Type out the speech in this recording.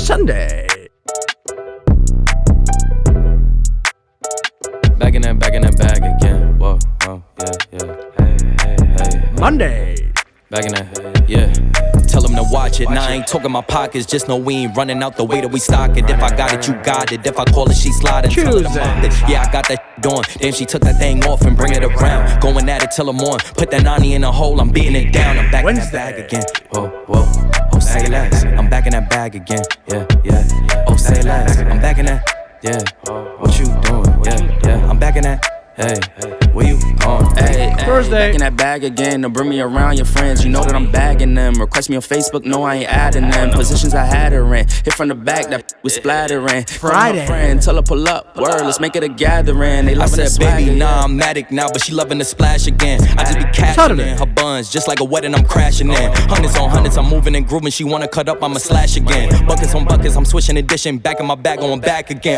Sunday. Back in that bag again. Whoa, yeah. Hey. Monday. Back in that, yeah. Tell them to watch it. Now I ain't talking my pockets. Just know we ain't running out the way that we stock it. If I got it, you got it. If I call it, she sliding. Tuesday. Yeah, I got that on. Damn, she took that thing off and bring it around. Going at it till I'm on. Put that 90 in a hole. I'm beating it down. I'm back in that bag again. Whoa. Oh, say less. I'm back in that bag again. Yeah. Oh, say less. I'm back in that. Yeah. What you doing? Yeah. I'm back in that. Hey, where you going? Hey, Thursday. Back in that bag again. Don't bring me around your friends. You know that I'm bagging them. Request me on Facebook. No, I ain't adding them. Positions I had her in. Hit from the back. That was splattering. Friday. Friend, tell her pull up. Word, let's make it a gathering. They I loving said, that baby, swagger, nah, I'm addict now, but she loving the splash again. I just be catching in her buns, just like a wedding, I'm crashing in. Hundreds on hundreds, I'm moving and grooving. She wanna cut up, I'ma slash again. Buckets on buckets, I'm switching and dishing. Back in my bag, going back again.